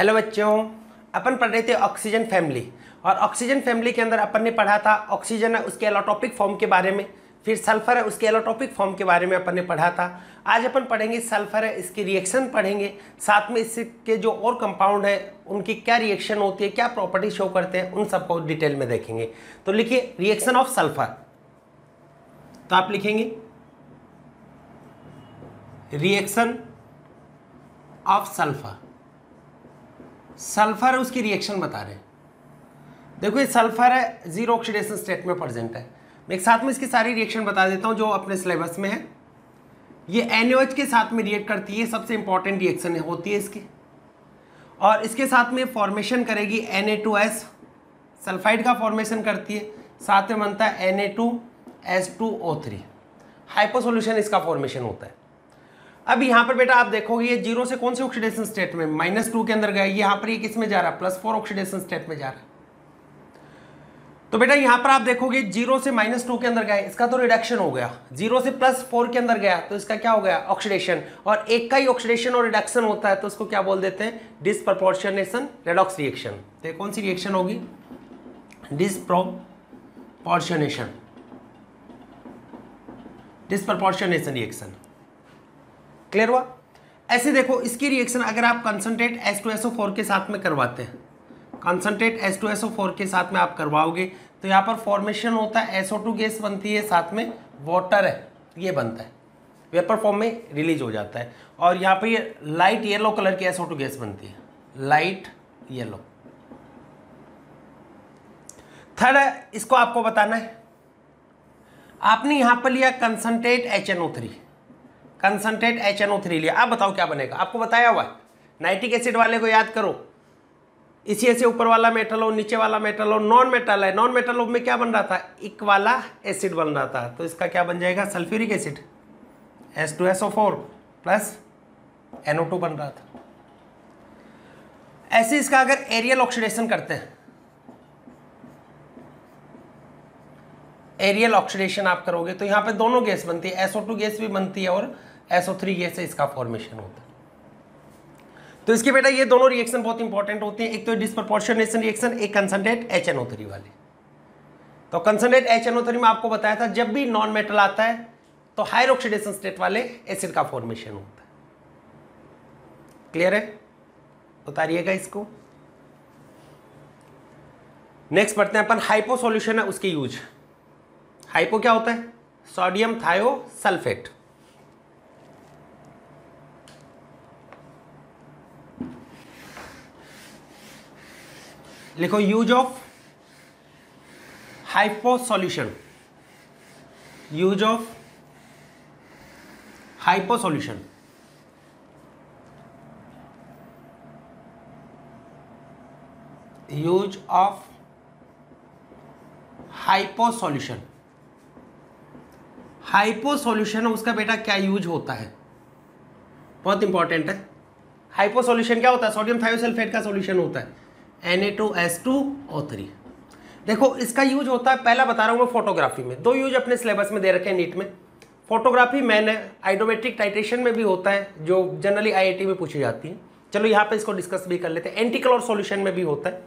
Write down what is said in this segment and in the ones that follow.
Hello बच्चों, अपन पढ़ रहे थे ऑक्सीजन फैमिली। और ऑक्सीजन फैमिली के अंदर अपन ने पढ़ा था ऑक्सीजन है उसके एलोटॉपिक फॉर्म के बारे में, फिर सल्फर है उसके एलोटॉपिक फॉर्म के बारे में अपन ने पढ़ा था। आज अपन पढ़ेंगे सल्फर है, इसकी रिएक्शन पढ़ेंगे, साथ में इसके जो और कंपाउंड है उनकी क्या रिएक्शन होती है, क्या प्रॉपर्टी शो करते हैं, उन सबको डिटेल में देखेंगे। तो लिखिए रिएक्शन ऑफ सल्फर। तो आप लिखेंगे रिएक्शन ऑफ सल्फर। सल्फर उसकी रिएक्शन बता रहे हैं। देखो ये सल्फर है, जीरो ऑक्सीडेशन स्टेट में प्रेजेंट है। मैं एक साथ में इसकी सारी रिएक्शन बता देता हूं जो अपने सिलेबस में है। ये NaOH के साथ में रिएक्ट करती है, सबसे इंपॉर्टेंट रिएक्शन होती है इसकी। और इसके साथ में फॉर्मेशन करेगी Na2S, सल्फाइड का फॉर्मेशन करती है, साथ में बनता है Na2S2O3। हाइपो सॉल्यूशन इसका फॉर्मेशन होता है। अब यहाँ पर बेटा आप देखोगे ये जीरो से कौन से ऑक्सीडेशन स्टेट में, -2 के अंदर गया। यहाँ पर ये किस में जा रहा है, +4 ऑक्सीडेशन स्टेट में जा रहा है। तो बेटा यहाँ पर आप देखोगे जीरो से -2 के अंदर गया, इसका तो रिडक्शन हो गया। जीरो से +4 के अंदर गया तो इसका क्या हो गया, ऑक्सीडेशन। और एक का ही ऑक्सीडेशन और रिडक्शन होता है तो उसको क्या बोल देते हैं, डिसप्रपोर्शनेशन रेडॉक्स रिएक्शन। तो ये कौन सी रिएक्शन होगी, डिसप्रपोर्शनेशन रिएक्शन। क्लियर हुआ। ऐसे देखो इसकी रिएक्शन अगर आप कंसंट्रेट H2SO4 के साथ में करवाते हैं, कंसंट्रेट H2SO4 के साथ में आप करवाओगे तो यहाँ पर फॉर्मेशन होता है, SO2 गैस बनती है, साथ में वाटर है ये बनता है, वेपर फॉर्म में रिलीज हो जाता है। और यहाँ पर ये लाइट येलो कलर की SO2 गैस बनती है, लाइट येलो। थर्ड है, इसको आपको बताना है। आपने यहाँ पर लिया कंसंट्रेट HNO3, कंसंट्रेट HNO3 लिया। आप बताओ क्या बनेगा, आपको बताया हुआ है। नाइट्रिक एसिड वाले को याद करो, इसी ऐसे ऊपर वाला मेटल हो, नीचे वाला मेटल हो, नॉन मेटल है। नॉन मेटल में क्या बन रहा था, इक वाला एसिड बन रहा था, तो इसका क्या बन जाएगा, sulphuric acid, H2SO4 plus NO2 बन रहा था। ऐसे इसका अगर एरियल ऑक्सीडेशन करते हैं, एरियल ऑक्सीडेशन आप करोगे तो यहाँ पे दोनों गैस बनती है, SO2 गैस भी बनती है और SO3 गैस से इसका फॉर्मेशन होता है। तो इसके बेटा ये दोनों रिएक्शन बहुत इंपॉर्टेंट होती हैं, एक तो डिसप्रपोर्शनेशन रिएक्शन, एक कंसंट्रेट HNO3 वाली। तो कंसंट्रेट HNO3 में आपको बताया था जब भी नॉन मेटल आता है तो हायर ऑक्सीडेशन स्टेट वाले एसिड का फॉर्मेशन होता है। क्लियर है, उतारिएगा इसको। नेक्स्ट पढ़ते हैं अपन हाइपो सॉल्यूशन है उसके यूज। हाइपो क्या होता है, सोडियम थायोसल्फेट। लिखो use of hypo solution, use of hypo solution. Use of hypo solution. Hypo solution उसका बेटा क्या यूज होता है, बहुत इंपॉर्टेंट है। हाइपो सॉल्यूशन क्या होता है, सोडियम थायोसल्फेट का सॉल्यूशन होता है, Na2S2O3। देखो इसका यूज होता है, पहला बता रहा हूं मैं, फोटोग्राफी में। दो यूज अपने सिलेबस में दे रखे हैं नीट में। फोटोग्राफी मैंने आइडोमेट्रिक टाइट्रेशन में भी होता है जो जनरली IIT में पूछी जाती है। चलो यहाँ पे इसको डिस्कस भी कर लेते हैं। एंटी कलर सॉल्यूशन में भी होता है।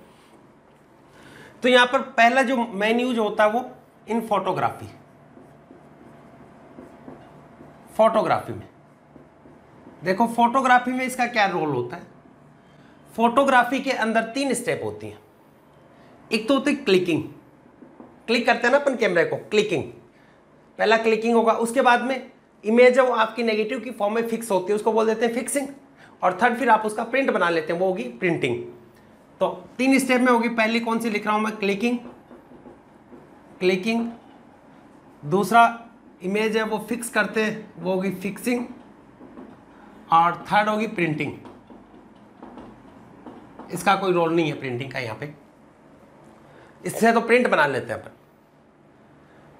तो यहाँ पर पहला जो मेन यूज होता है वो इन फोटोग्राफी, फोटोग्राफी में। देखो फोटोग्राफी में इसका क्या रोल होता है, फोटोग्राफी के अंदर 3 स्टेप होती हैं। एक तो होती है क्लिकिंग, क्लिक करते हैं ना अपन कैमरे को, क्लिकिंग, पहला क्लिकिंग होगा। उसके बाद में इमेज है वो आपकी नेगेटिव की फॉर्म में फिक्स होती है, उसको बोल देते हैं फिक्सिंग। और थर्ड फिर आप उसका प्रिंट बना लेते हैं, वो होगी प्रिंटिंग। तो 3 स्टेप में होगी। पहली कौन सी लिख रहा हूं मैं, क्लिकिंग, क्लिकिंग। दूसरा इमेज है वो फिक्स करते हैं, वो होगी फिक्सिंग। और थर्ड होगी प्रिंटिंग। इसका कोई रोल नहीं है प्रिंटिंग का यहाँ पे, इससे तो प्रिंट बना लेते हैं अपन।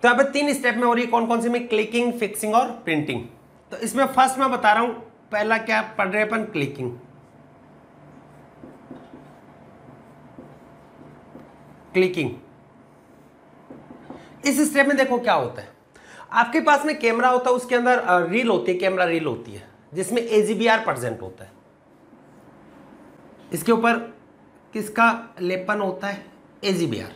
तो यहाँ पे 3 स्टेप में हो रही है, कौन कौन सी में, क्लिकिंग, फिक्सिंग और प्रिंटिंग। तो इसमें फर्स्ट मैं बता रहा हूं, पहला क्या पढ़ रहे हैं अपन, क्लिकिंग। क्लिकिंग इस स्टेप में देखो क्या होता है, आपके पास में कैमरा होता है, उसके अंदर रील होती है, कैमरा रील होती है जिसमें AGBR प्रेजेंट होता है। इसके ऊपर किसका लेपन होता है? AGBR।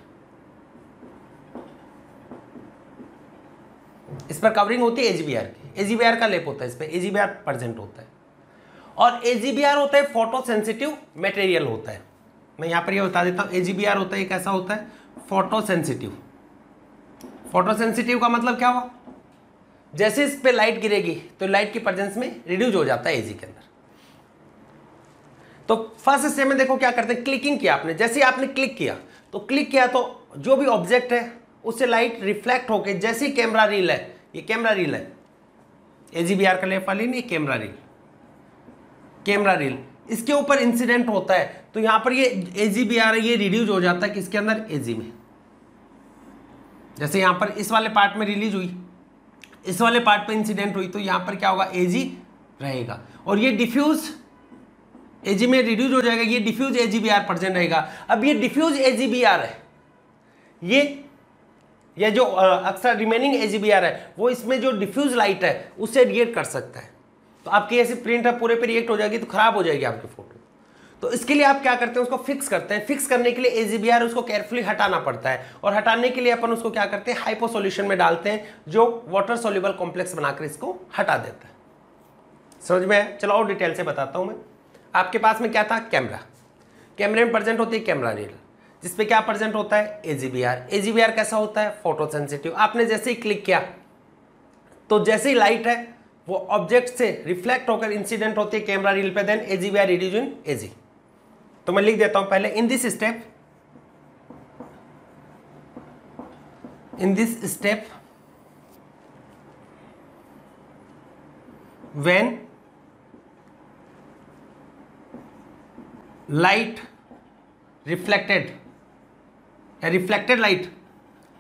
इस पर कवरिंग होती है AGBR की, AGBR का लेप होता है, इस पर AGBR प्रेजेंट होता है। और AGBR होता है फोटो सेंसिटिव मटेरियल होता है। मैं यहाँ पर ये बता देता हूँ, AGBR होता है, कैसा होता है? Photo sensitive. फोटो सेंसिटिव का मतलब क्या हुआ? जैसे इस पे लाइट गिरेगी तो लाइट की प्रेजेंस में रिड्यूस हो जाता है AG के अंदर। तो फर्स्ट स्टेप में देखो क्या करते हैं, क्लिकिंग किया आपने, जैसे आपने क्लिक किया तो जो भी ऑब्जेक्ट है उससे लाइट रिफ्लेक्ट होकर, जैसे ही कैमरा रील है, ये कैमरा रील है, AGBR का लेप वाली नहीं, कैमरा रील, इसके ऊपर इंसिडेंट होता है तो यहां पर ये AGBR है, ये रिड्यूस हो जाता है किसके अंदर? AG में। जैसे यहां पर इस वाले पार्ट में रिलीज हुई, इस वाले पार्ट पे इंसिडेंट हुई, तो यहां पर क्या होगा? AG रहेगा। और ये डिफ्यूज AG में रिड्यूस हो जाएगा, ये डिफ्यूज AGBR प्रेजेंट रहेगा। अब ये डिफ्यूज AGBR है, ये जो अक्सर रिमेनिंग AGBR है वो इसमें जो डिफ्यूज लाइट है उससे रिएक्ट कर सकता है। तो आपकी ऐसी प्रिंट है पूरे पे रिएक्ट हो जाएगी तो खराब हो जाएगी आपकी फोटो। तो इसके लिए आप क्या करते हैं, उसको फिक्स करते हैं। फिक्स करने के लिए AGBR उसको केयरफुली हटाना पड़ता है, और हटाने के लिए अपन उसको क्या करते हैं? हाइपो सॉल्यूशन में डालते हैं, जो वाटर सोल्यूबल कॉम्प्लेक्स बनाकर इसको हटा देता है। समझ में है? चलो और डिटेल से बताता हूं मैं। आपके पास में क्या था? कैमरे में प्रेजेंट होती है कैमरा रील, जिसपे क्या प्रेजेंट होता है? AGBR कैसा होता है? Photo sensitive. आपने जैसे ही क्लिक किया तो जैसे ही लाइट है वो ऑब्जेक्ट से रिफ्लेक्ट होकर इंसिडेंट होती है कैमरा रील पे, then AGBR reduce in AG। तो मैं लिख देता हूं पहले, in this step when light reflected light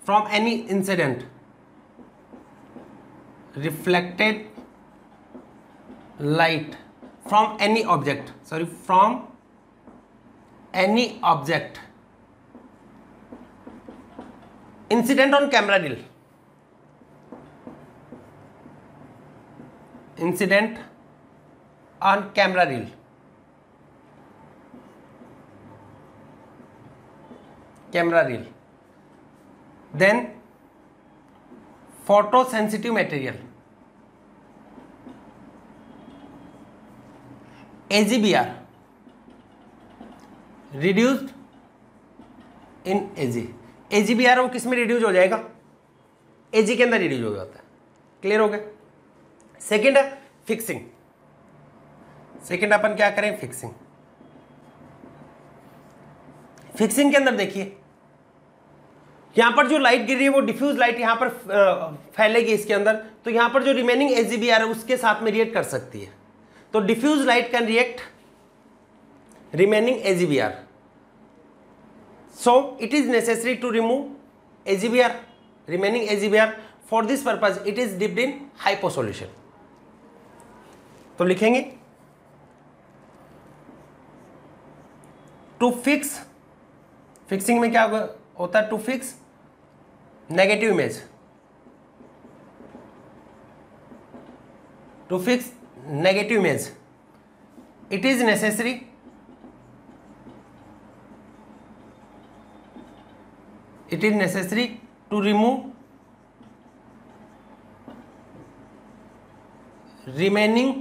from any incident, reflected light from any object, from any object incident on camera reel, incident on camera reel, then photosensitive material, AGBR reduced in AG। AGBR वो किस में reduce हो जाएगा? AG के अंदर reduce हो जाता है। क्लियर हो गया? सेकेंड है फिक्सिंग। सेकेंड अपन क्या करें? फिक्सिंग के अंदर देखिए, यहां पर जो लाइट गिर रही है वो डिफ्यूज लाइट यहां पर फैलेगी इसके अंदर, तो यहां पर जो रिमेनिंग AGBR है उसके साथ में रिएक्ट कर सकती है। तो diffuse light can react remaining AGBR, so it is necessary to remove AGBR, remaining AGBR. For this purpose it is dipped in hypo solution। तो लिखेंगे टू फिक्स, फिक्सिंग में क्या होता है? To fix negative image, to fix negative image it is necessary to remove remaining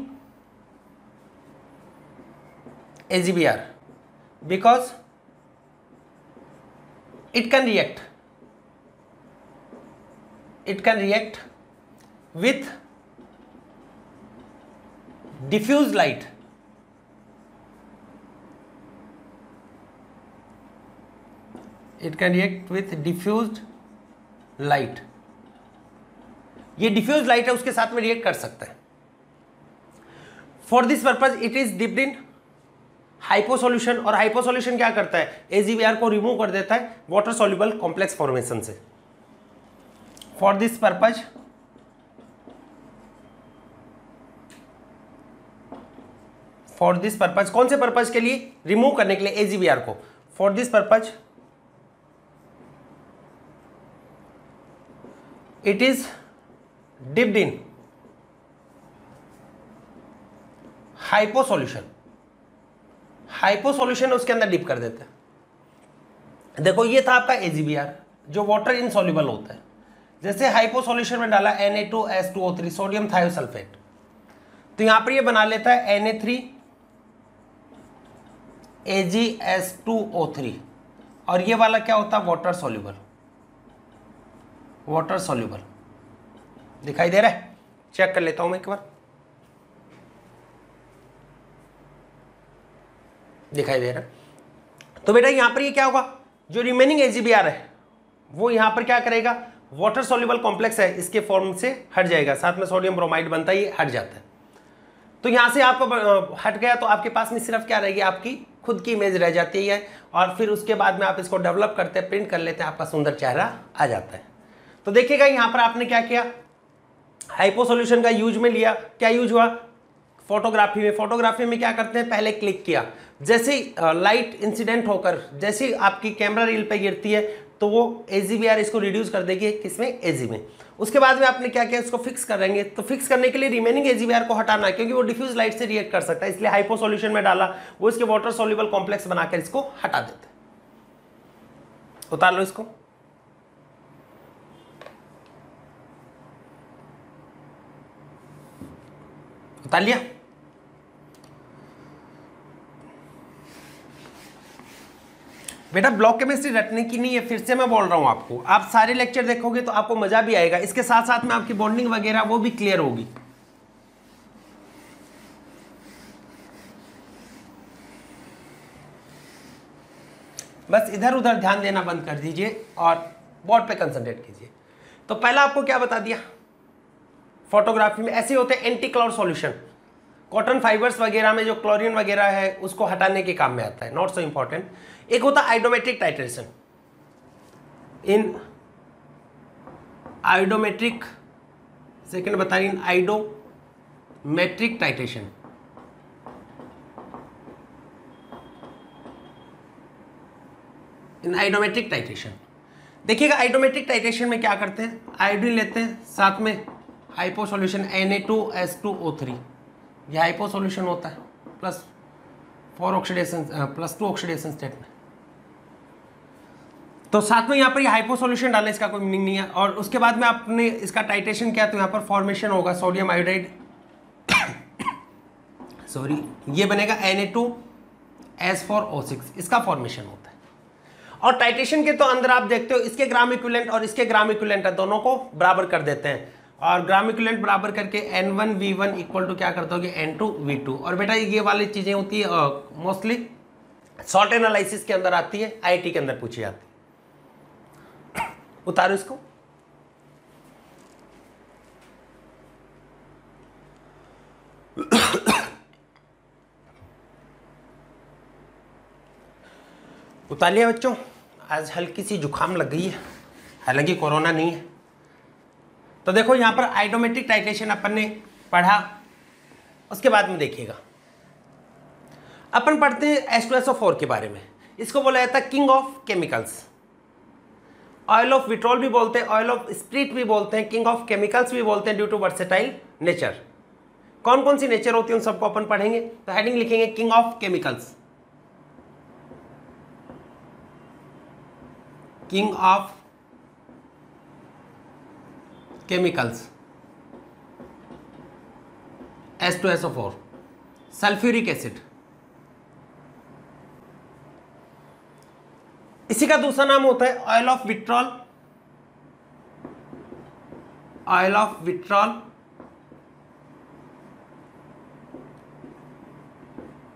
AGBR because it can react with diffuse light, it can react with diffused light। ये diffuse light है उसके साथ में react कर सकता है। For this purpose it is dipped in hypo solution, और hypo solution क्या करता है? AGBR को रिमूव कर देता है वाटर सॉल्युबल कॉम्प्लेक्स फॉर्मेशन से। फॉर दिस पर्पज कौन से पर्पज के लिए? रिमूव करने के लिए AGBR को। For this purpose it is dipped in hypo solution, hypo solution उसके अंदर डिप कर देते हैं। देखो ये था आपका AgBr जो वाटर इनसॉल्युबल होता है। जैसे हाइपो सॉल्यूशन में डाला Na2S2O3 सोडियम थायोसल्फेट, तो यहां पर ये बना लेता है Na3AgS2O3 और ये वाला क्या होता है वाटर सॉल्युबल, वाटर सॉल्युबल दिखाई दे रहा है। चेक कर लेता हूं मैं एक बार, दिखाई दे रहा है। तो बेटा यहां पर ये क्या होगा, जो रिमेनिंग AgBr है वो यहां पर क्या करेगा, वाटर सॉल्युबल कॉम्प्लेक्स है इसके फॉर्म से हट जाएगा, साथ में सोडियम ब्रोमाइड बनता है, ये हट जाता है। तो यहां से आपको हट गया तो आपके पास में सिर्फ क्या रहेगी, आपकी खुद की इमेज रह जाती है और फिर उसके बाद में आप इसको डेवलप करते हैं, प्रिंट कर लेते हैं, आपका सुंदर चेहरा आ जाता है। तो देखिएगा यहां पर आपने क्या किया, हाइपो सॉल्यूशन का यूज में लिया। क्या यूज हुआ, फोटोग्राफी में। फोटोग्राफी में क्या करते हैं, पहले क्लिक किया, जैसे लाइट इंसिडेंट होकर जैसे आपकी कैमरा रील पे गिरती है तो वो AgBr इसको रिड्यूस कर देगी किसमें, Ag में। उसके बाद में आपने क्या किया, इसको फिक्स करेंगे। तो फिक्स करने के लिए रिमेनिंग AgBr को हटाना है क्योंकि वो डिफ्यूज लाइट से रिएक्ट कर सकता है, इसलिए हाइपो सॉल्यूशन में डाला, वो इसके वाटर सॉल्युबल कॉम्प्लेक्स बनाकर इसको हटा देते हैं। उतार लो इसको, उतार लिया। बेटा ब्लॉक केमिस्ट्री रटने की नहीं है, फिर से मैं बोल रहा हूं आपको, आप सारे लेक्चर देखोगे तो आपको मजा भी आएगा, इसके साथ साथ में आपकी बॉन्डिंग वगैरह वो भी क्लियर होगी। बस इधर उधर ध्यान देना बंद कर दीजिए और बोर्ड पे कंसंट्रेट कीजिए। तो पहला आपको क्या बता दिया, फोटोग्राफी में ऐसे होते हैं anti cloud solution, cotton fibres वगैरह में जो क्लोरीन वगैरह है उसको हटाने के काम में आता है, नॉट सो इंपॉर्टेंट। एक होता है आइडोमेट्रिक टाइट्रेशन, इन आइडोमेट्रिक, सेकंड बता रही, इन आइडोमेट्रिक टाइट्रेशन। इन आइडोमेट्रिक टाइट्रेशन देखिएगा, आइडोमेट्रिक टाइट्रेशन में क्या करते हैं, आयोडीन लेते हैं, साथ में हाइपो सॉल्यूशन Na2S2O3, यह हाइपो सॉल्यूशन होता है, +2 ऑक्सीडेशन स्टेट में। तो साथ में यहाँ पर ये हाइपो सॉल्यूशन डालने इसका कोई मीनिंग नहीं है। और उसके बाद में आपने इसका टाइट्रेशन किया तो यहाँ पर फॉर्मेशन होगा सोडियम आयोडाइड सॉरी, ये बनेगा Na2S4O6, इसका फॉर्मेशन होता है। और टाइट्रेशन के तो अंदर आप देखते हो इसके ग्राम इक्विवेलेंट और इसके ग्राम इक्विवेलेंट है, दोनों को बराबर कर देते हैं और ग्राम इक्विवेलेंट बराबर करके N1V1 इक्वल टू क्या करते हो कि N2V2। और बेटा ये वाली चीजें होती है मोस्टली सॉल्ट एनालिसिस के अंदर आती है, IIT के अंदर पूछी जाती है। उतारो इसको, उतार लिया बच्चों। आज हल्की सी जुकाम लग गई है, हालांकि कोरोना नहीं है। तो देखो यहां पर आइडोमेट्रिक टाइट्रेशन अपन ने पढ़ा, उसके बाद में देखिएगा अपन पढ़ते हैं H2SO4 के बारे में। इसको बोला जाता है king of chemicals, oil of vitriol भी बोलते हैं, ऑयल ऑफ स्प्रिट भी बोलते हैं, किंग ऑफ केमिकल्स भी बोलते हैं ड्यू टू वर्सेटाइल नेचर। कौन कौन सी नेचर होती है उन सबको अपन पढ़ेंगे। तो हेडिंग लिखेंगे king of chemicals, king of chemicals H2SO4, sulphuric acid. इसी का दूसरा नाम होता है oil of vitriol, oil of vitriol,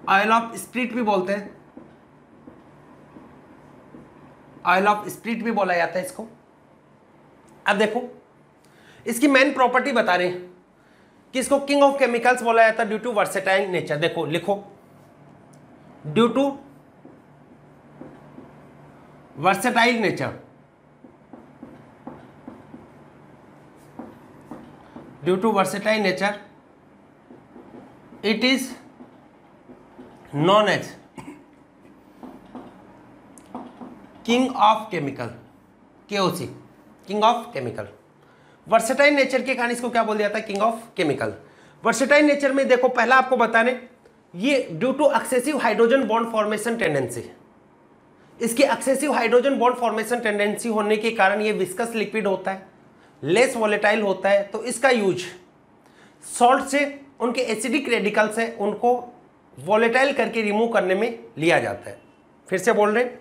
oil of spirit भी बोलते हैं, ऑयल ऑफ स्प्रिट भी बोला जाता है इसको। अब देखो इसकी मेन प्रॉपर्टी बता रहे हैं कि इसको किंग ऑफ केमिकल्स बोला जाता है ड्यू टू वर्सेटाइल नेचर। देखो लिखो, due to versatile nature, due to versatile nature it is known as king of chemical, KOC, king of chemical. Versatile nature के कारण इसको क्या बोल दिया जाता है, king of chemical. Versatile nature में देखो पहला आपको बताने ये due to excessive hydrogen bond formation tendency, इसकी excessive hydrogen bond formation tendency होने के कारण ये विस्कस लिक्विड होता है, लेस वॉलेटाइल होता है। तो इसका यूज सॉल्ट से उनके एसिडिक रेडिकल से उनको वॉलेटाइल करके रिमूव करने में लिया जाता है। फिर से बोल रहे हैं,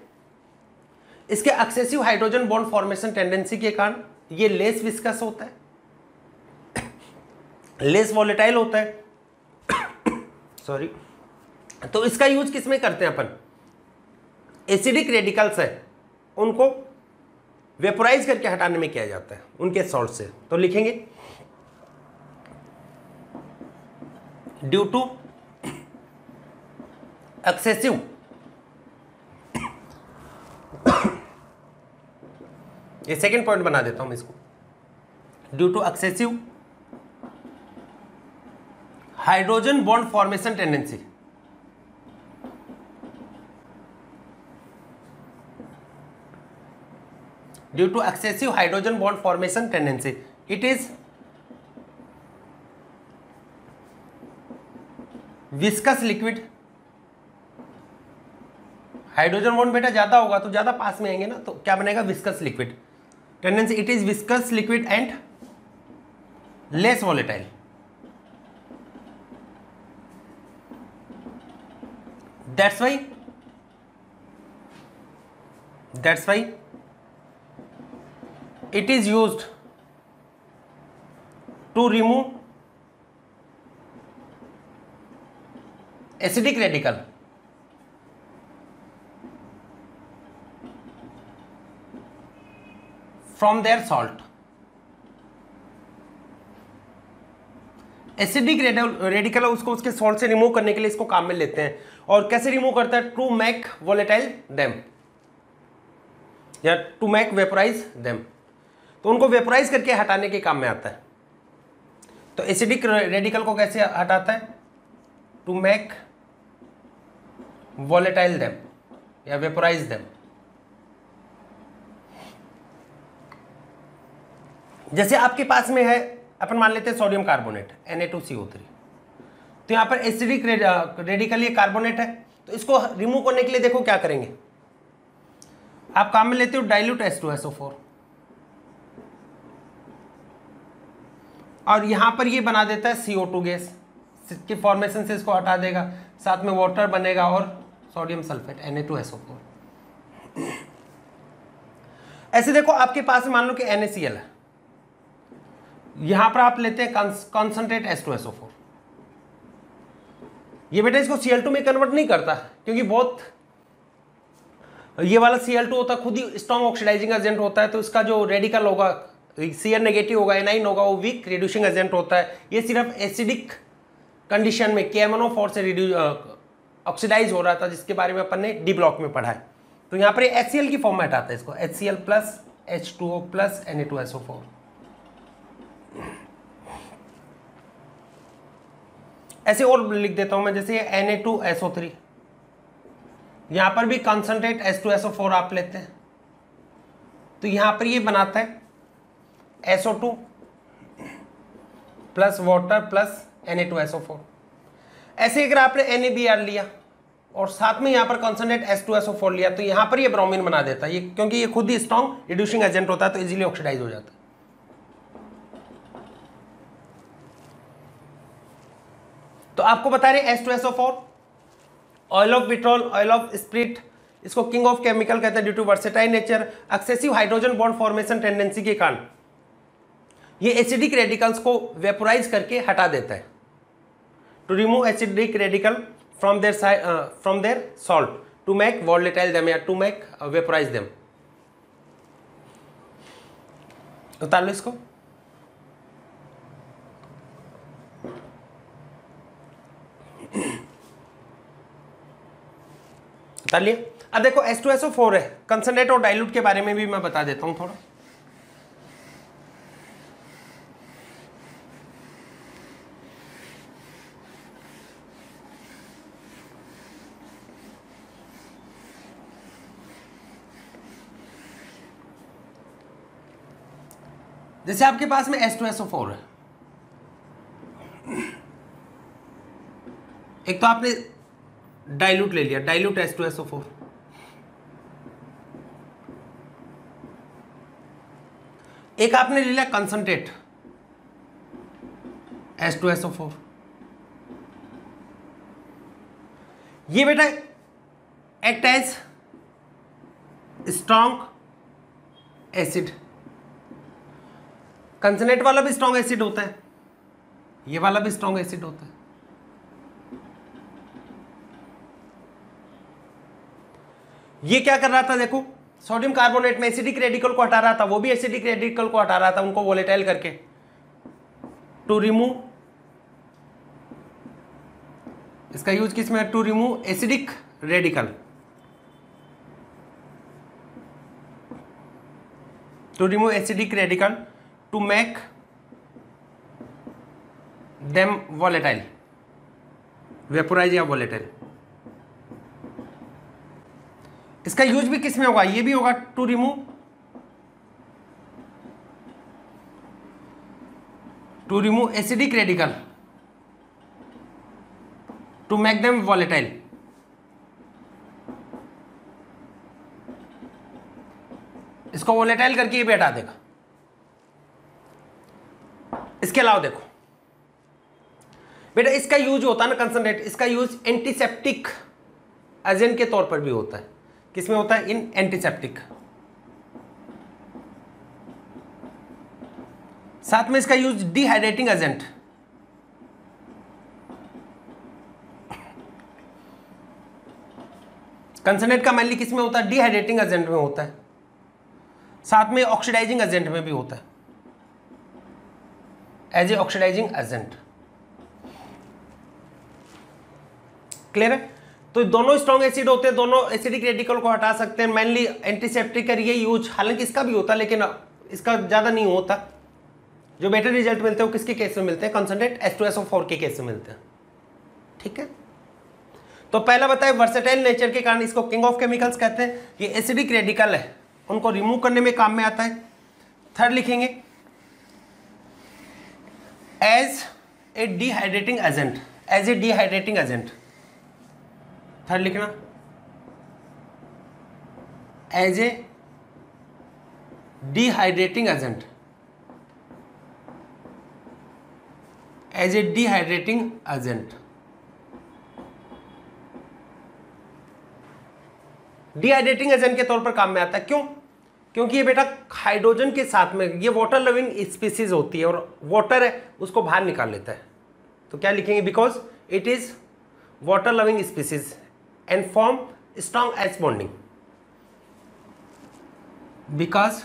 इसके excessive hydrogen bond formation tendency के कारण ये लेस विस्कस होता है, लेस वॉलेटाइल होता है सॉरी। तो इसका यूज किस में करते हैं अपन, एसिडिक रेडिकल्स है उनको वेपोराइज करके हटाने में किया जाता है उनके सॉल्ट से। तो लिखेंगे ड्यू टू एक्सेसिव ये सेकेंड पॉइंट बना देता हूं मैं इसको, due to excessive hydrogen bond formation tendency, due to excessive hydrogen bond formation tendency it is viscous liquid. Hydrogen bond बेटा ज्यादा होगा तो ज्यादा पास में आएंगे ना, तो क्या बनेगा, viscous liquid tendency. It is viscous liquid and less volatile. That's why it is used to remove acidic radical from their salt। Acidic radical उसको उसके सॉल्ट से रिमूव करने के लिए इसको काम में लेते हैं। और कैसे रिमूव करता है, टू मेक वॉलेटाइल देम या टू मेक वेपोराइज देम, तो उनको वेपोराइज करके हटाने के काम में आता है। तो एसिडिक रेडिकल को कैसे हटाता है, टू मेक वॉलेटाइल देम या वेपोराइज देम। जैसे आपके पास में है, अपन मान लेते हैं सोडियम कार्बोनेट Na2CO3, तो यहाँ पर एसिडिक रेडिकल ये कार्बोनेट है, तो इसको रिमूव करने के लिए देखो क्या करेंगे, आप काम में लेते हो डाइल्यूट H2SO4 और यहाँ पर ये बना देता है CO2 गैस की फॉर्मेशन से इसको हटा देगा, साथ में वाटर बनेगा और सोडियम सल्फेट Na2SO4। ऐसे देखो आपके पास मान लो कि NaCl है, यहां पर आप लेते हैं कॉन्सेंट्रेट H2SO4, ये बेटा इसको Cl2 में कन्वर्ट नहीं करता क्योंकि बहुत ये वाला Cl2 होता है खुद ही स्ट्रॉन्ग ऑक्सीडाइजिंग एजेंट होता है, तो इसका जो रेडिकल होगा Cl नेगेटिव होगा, एनाइन होगा, वो वीक रिड्यूसिंग एजेंट होता है। ये सिर्फ एसिडिक कंडीशन में KMnO4 से ऑक्सीडाइज हो रहा था, जिसके बारे में अपन ने डी ब्लॉक में पढ़ा है। तो यहाँ पर HCl की फॉर्म में हटाता है इसको, HCl plus H2O plus Na2SO4। ऐसे और लिख देता हूं मैं, जैसे Na2SO3, यहां पर भी कॉन्सेंट्रेट H2SO4 आप लेते हैं, तो यहां पर ये बनाता है SO2 plus water plus Na2SO4। ऐसे अगर आपने NaBr लिया और साथ में यहां पर कॉन्सेंट्रेट H2SO4 लिया, तो यहां पर ये ब्रोमीन बना देता है, ये क्योंकि ये खुद ही स्ट्रॉन्ग रिड्यूसिंग एजेंट होता है, तो इजीली ऑक्सीडाइज हो जाता है। तो आपको बता रहे H2SO4, oil of vitriol, oil of spirit, इसको किंग ऑफ केमिकल कहते हैं due to versatile nature. Excessive hydrogen bond formation tendency के कारण ये एसिडिक रेडिकल्स को वेपोराइज करके हटा देता है, to remove acidic radical from their salt to make volatile them या टू मेक वेपोराइज देम। उतार लो इसको। उतार लिया। अब देखो H2SO4 है, कंसंट्रेट और डाइल्यूट के बारे में भी मैं बता देता हूं थोड़ा। जैसे आपके पास में H2SO4 है, एक तो आपने डाइल्यूट ले लिया, डाइल्यूट H2SO4, एक आपने ले लिया कंसंट्रेट H2SO4। ये बेटा act as strong acid, concentrate वाला भी स्ट्रॉन्ग एसिड होता है, ये वाला भी स्ट्रॉन्ग एसिड होता है। ये क्या कर रहा था, देखो सोडियम कार्बोनेट में एसिडिक रेडिकल को हटा रहा था, वो भी एसिडिक रेडिकल को हटा रहा था, उनको वोलेटाइल करके, टू रिमूव, इसका यूज किस में, to remove acidic radical, to remove acidic radical, to make them volatile, vaporise या वोलेटाइल। इसका यूज भी किस में होगा, ये भी होगा to remove acidic radical, to make them volatile. इसको वोलेटाइल करके ये भी हटा देगा। इसके अलावा देखो बेटा, इसका यूज होता है ना कंसंट्रेट, इसका यूज एंटीसेप्टिक एजेंट के तौर पर भी होता है। किसमें होता है, इन एंटीसेप्टिक। साथ में इसका यूज डिहाइड्रेटिंग एजेंट, कंसंट्रेट का मेनली किसमें होता है, डिहाइड्रेटिंग एजेंट में होता है, साथ में ऑक्सीडाइजिंग एजेंट में भी होता है, एज ए ऑक्सीडाइजिंग एजेंट। क्लियर है। तो दोनों स्ट्रॉन्ग एसिड होते हैं, दोनों एसिडिक रेडिकल को हटा सकते हैं, मेनली एंटीसेप्टिक का ये यूज, हालांकि इसका भी होता है लेकिन इसका ज्यादा नहीं होता। जो बेटर रिजल्ट मिलते हैं वो किसके केस में मिलते हैं, कंसंट्रेट H2SO4 के केस में मिलते हैं। ठीक है, तो पहला बताए वर्सेटाइल नेचर के कारण इसको किंग ऑफ केमिकल्स कहते हैं। ये एसिडिक रेडिकल है, उनको रिमूव करने में काम में आता है। थर्ड लिखेंगे as a dehydrating agent, as a dehydrating agent. Third लिखना as a dehydrating agent, as a dehydrating agent. Dehydrating agent के तौर पर काम में आता है। क्यों? क्योंकि ये बेटा हाइड्रोजन के साथ में, ये वाटर लविंग स्पीसीज होती है और वाटर है उसको बाहर निकाल लेता है। तो क्या लिखेंगे, because it is water loving species and form strong H bonding, because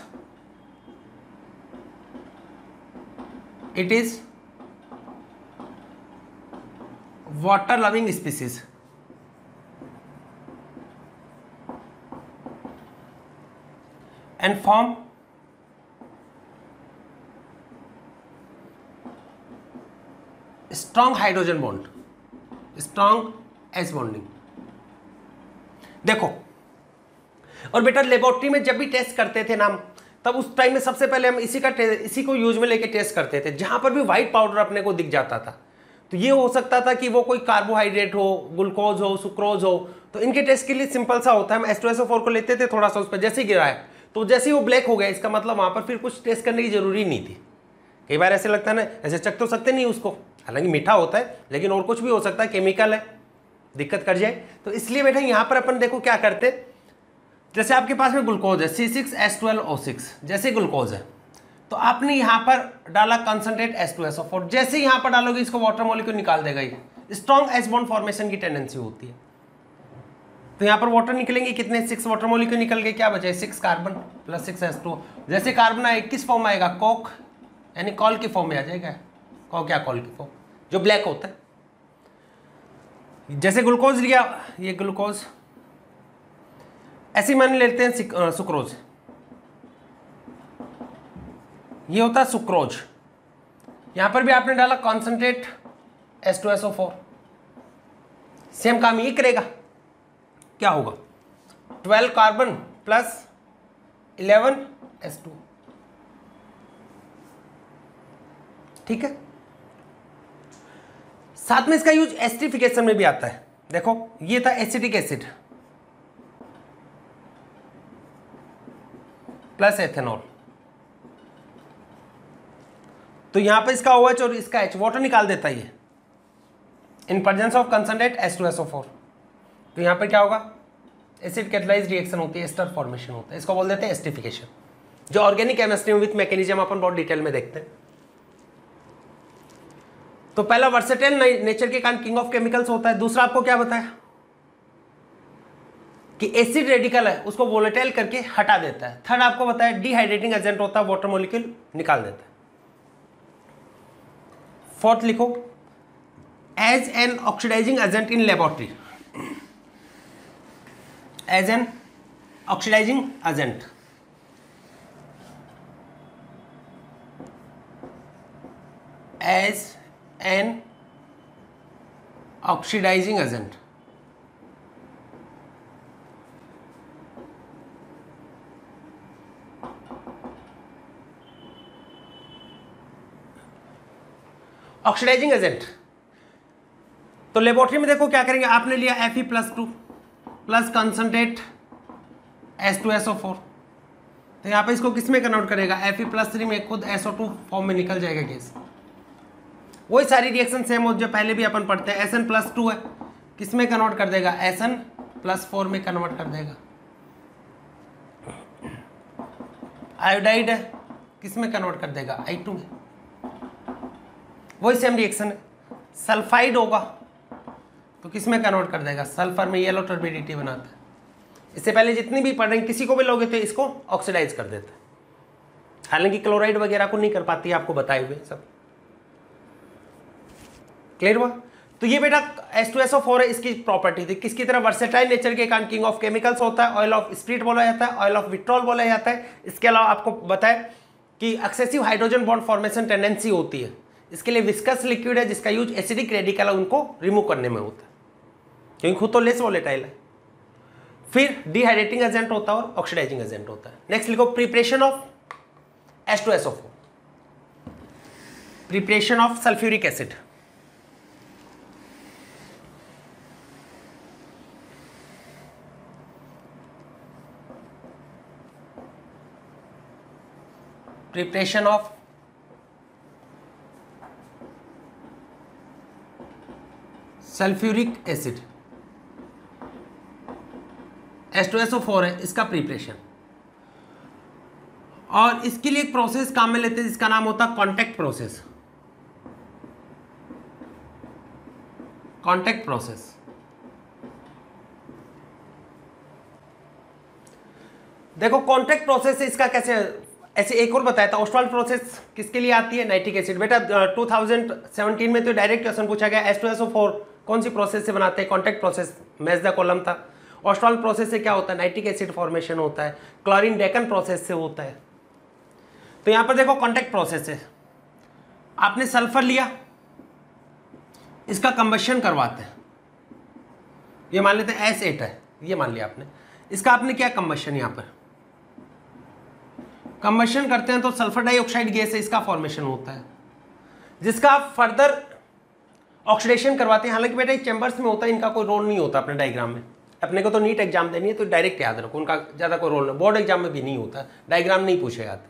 it is water loving species and form strong hydrogen bond, strong H bonding। देखो, और बेटा लेबोरेटरी में जब भी टेस्ट करते थे ना, तब उस टाइम में सबसे पहले हम इसी को यूज में लेके टेस्ट करते थे। जहां पर भी व्हाइट पाउडर अपने को दिख जाता था तो ये हो सकता था कि वो कोई कार्बोहाइड्रेट हो, ग्लूकोज हो, सुक्रोज हो। तो इनके टेस्ट के लिए सिंपल सा होता है, हम H2SO4 को लेते थे, थोड़ा सा उस पर जैसे ही गिराया तो जैसे ही वो ब्लैक हो गया, इसका मतलब वहां पर फिर कुछ टेस्ट करने की जरूरी नहीं थी। कई बार ऐसे लगता है ना, ऐसे चख तो सकते नहीं उसको, हालांकि मीठा होता है लेकिन और कुछ भी हो सकता है, केमिकल है, दिक्कत कर जाए। तो इसलिए बेटा यहां पर अपन देखो क्या करते, जैसे आपके पास में ग्लूकोज है C6H12O6, जैसे ग्लूकोज है तो आपने यहां पर डाला कंसंट्रेट H2SO4, जैसे यहां पर डालोगे इसको वाटर मॉलिक्यूल निकाल देगा। ये स्ट्रॉन्ग H बॉन्ड फॉर्मेशन की टेंडेंसी होती है। तो यहां पर वाटर निकलेंगे कितने, 6 वाटर मॉलिक्यूल निकल गए, क्या बचे 6 कार्बन प्लस 6 H2। जैसे कार्बन आए किस फॉर्म में आएगा, कोक यानी कॉल की फॉर्म में आ जाएगा। कोक या कॉल की फॉर्म जो ब्लैक होता है। जैसे ग्लूकोज लिया, ये ग्लूकोज, ऐसे मान लेते हैं सुक्रोज, ये होता है सुक्रोज। यहां पर भी आपने डाला कॉन्सेंट्रेट H2SO4, सेम काम ये करेगा। क्या होगा, 12 कार्बन प्लस 11 H2। ठीक है, साथ में इसका यूज एसिडिफिकेशन में भी आता है। देखो ये था एसिटिक एसिड प्लस एथेनॉल, तो यहां पर इसका OH और इसका H वाटर निकाल देता है ये in presence of concentrate H2SO4। तो यहां पर क्या होगा, एसिड कैटालाइज्ड रिएक्शन होती है, एस्टर फॉर्मेशन होता है, इसको बोल देते हैं एसिडिफिकेशन, जो ऑर्गेनिक केमिस्ट्री में विथ मैकेनिज्म अपन बहुत डिटेल में देखते हैं। तो पहला वर्सेटाइल नेचर के कारण किंग ऑफ केमिकल्स होता है। दूसरा आपको क्या बताया कि एसिड रेडिकल है उसको वोलेटाइल करके हटा देता है। थर्ड आपको बताया डिहाइड्रेटिंग एजेंट होता है, वाटर मॉलिक्यूल निकाल देता है। फोर्थ लिखो, as an oxidising agent in laboratory, as an oxidising agent, as an oxidising agent, oxidising agent. तो लेबोरेटरी में देखो क्या करेंगे, आपने लिया Fe+2 प्लस कंसंट्रेट H2SO4, तो यहाँ पे इसको किस में कन्वर्ट करेगा, Fe+3 में खुद SO2 फॉर्म में निकल जाएगा गैस। वही सारी रिएक्शन सेम हो जो पहले भी अपन पढ़ते हैं। Sn+2 है, किस में कन्वर्ट कर देगा, Sn+4 में कन्वर्ट कर देगा। आयोडाइड है, किस में कन्वर्ट कर देगा, I2 में। वही सेम रिएक्शन है। सल्फाइड होगा तो किस में कन्वर्ट कर देगा, सल्फर में, येलो टर्बिडिटी बनाता है। इससे पहले जितनी भी पढ़ रहे हैं किसी को भी लोगे तो इसको ऑक्सीडाइज कर देता है, हालांकि क्लोराइड वगैरह को नहीं कर पाती, आपको बताए हुए सब क्लियर हुआ। तो ये बेटा H2SO4 है, इसकी प्रॉपर्टी थी किसकी तरह, वर्सेटाइल नेचर के कारण किंग ऑफ केमिकल्स होता है, ऑयल ऑफ स्प्रिट बोला जाता है, ऑयल ऑफ विट्रॉल बोला जाता है। इसके अलावा आपको बताया कि excessive hydrogen bond formation tendency होती है, इसके लिए विस्कस लिक्विड है जिसका यूज एसिडिक रेडिकल है उनको रिमूव करने में होता है, क्योंकि खुद तो लेस वोलेटाइल है। फिर डिहाइड्रेटिंग एजेंट होता है और ऑक्सीडाइजिंग एजेंट होता है। नेक्स्ट लिखो, preparation of H2SO4, preparation of sulphuric acid, preparation of sulphuric acid, H2SO4 है, इसका प्रिपरेशन। और इसके लिए एक प्रोसेस काम में लेते हैं जिसका नाम होता है कॉन्टैक्ट प्रोसेस, कॉन्टैक्ट प्रोसेस। देखो कॉन्टैक्ट प्रोसेस इसका कैसे, ऐसे एक और बताया था, ऑस्टवाल्ड प्रोसेस किसके लिए आती है, नाइट्रिक एसिड। बेटा 2017 में तो डायरेक्ट क्वेश्चन पूछा गया H2SO4 कौन सी प्रोसेस से बनाते हैं, contact process, match the column था। ऑस्टवाल्ड प्रोसेस से क्या होता है, नाइट्रिक एसिड फॉर्मेशन होता है। क्लोरीन डेकन प्रोसेस से होता है। तो यहां पर देखो कॉन्टैक्ट प्रोसेस है, आपने सल्फर लिया, इसका कंबशन करवाते हैं, ये मान लेते हैं S8 है, ये मान लिया आपने, इसका आपने क्या कंबशन, यहां पर कंबशन करते हैं तो सल्फर डाइऑक्साइड गैस है, इसका फॉर्मेशन होता है, जिसका आप फर्दर ऑक्सीडेशन करवाते हैं। हालांकि बेटा ये चैम्बर्स में होता है, इनका कोई रोल नहीं होता अपने डायग्राम में। अपने को तो नीट एग्जाम देनी है तो डायरेक्ट याद रखो, उनका ज़्यादा कोई रोल नहीं, बोर्ड एग्जाम में भी नहीं होता, डायग्राम नहीं पूछे जाते।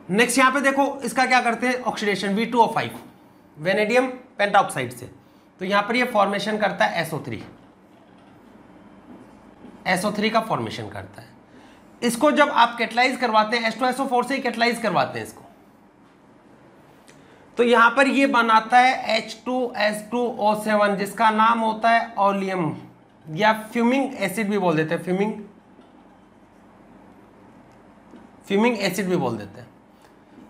नेक्स्ट यहाँ पे देखो इसका क्या करते हैं, ऑक्सीडेशन V2O5 वेनेडियम पेंटाऑक्साइड से, तो यहाँ पर ये फॉर्मेशन करता है SO3 का फॉर्मेशन करता है। इसको जब आप कैटलाइज करवाते हैं, H2SO4 से ही कैटलाइज करवाते हैं इसको, तो यहां पर ये बनाता है H2S2O7 जिसका नाम होता है ओलियम, या फ्यूमिंग एसिड भी बोल देते हैं, फ्यूमिंग एसिड भी बोल देते हैं।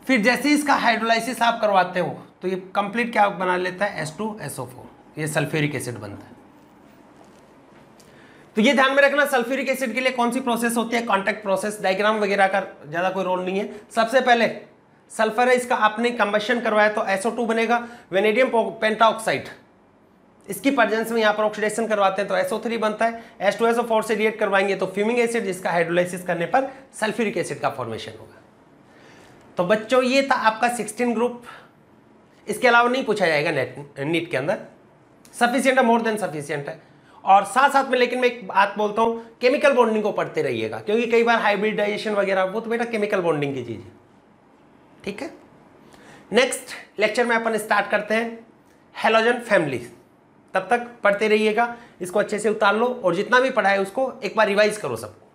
फिर जैसे ही इसका हाइड्रोलाइसिस आप करवाते हो तो ये कंप्लीट क्या बना लेता है, H2SO4, ये सल्फ्यूरिक एसिड बनता है। तो ये ध्यान में रखना, सल्फ्यूरिक एसिड के लिए कौन सी प्रोसेस होती है, कॉन्टैक्ट प्रोसेस। डायग्राम वगैरह का ज्यादा कोई रोल नहीं है। सबसे पहले सल्फर है, इसका आपने कंबशन करवाया तो SO2 बनेगा, वेनेडियम पेंटाऑक्साइड, इसकी प्रेजेंस में यहाँ पर ऑक्सीडेशन करवाते हैं तो SO3 बनता है। H2SO4 से रिएक्ट करवाएंगे तो फ्यूमिंग एसिड, जिसका हाइड्रोलाइसिस करने पर सल्फ्यूरिक एसिड का फॉर्मेशन होगा। तो बच्चों ये था आपका 16 ग्रुप इसके अलावा नहीं पूछा जाएगा नीट के अंदर। सफिशिएंट है, मोर देन सफिशिएंट है। और साथ साथ में लेकिन मैं एक बात बोलता हूं, केमिकल बॉन्डिंग को पढ़ते रहिएगा, क्योंकि कई बार हाइब्रिडाइजेशन वगैरह वो तो बेटा केमिकल बॉन्डिंग की चीज है, ठीक है। नेक्स्ट लेक्चर में अपन स्टार्ट करते हैं हैलोजन फैमिली। तब तक पढ़ते रहिएगा, इसको अच्छे से उतार लो और जितना भी पढ़ा है उसको एक बार रिवाइज करो सबको।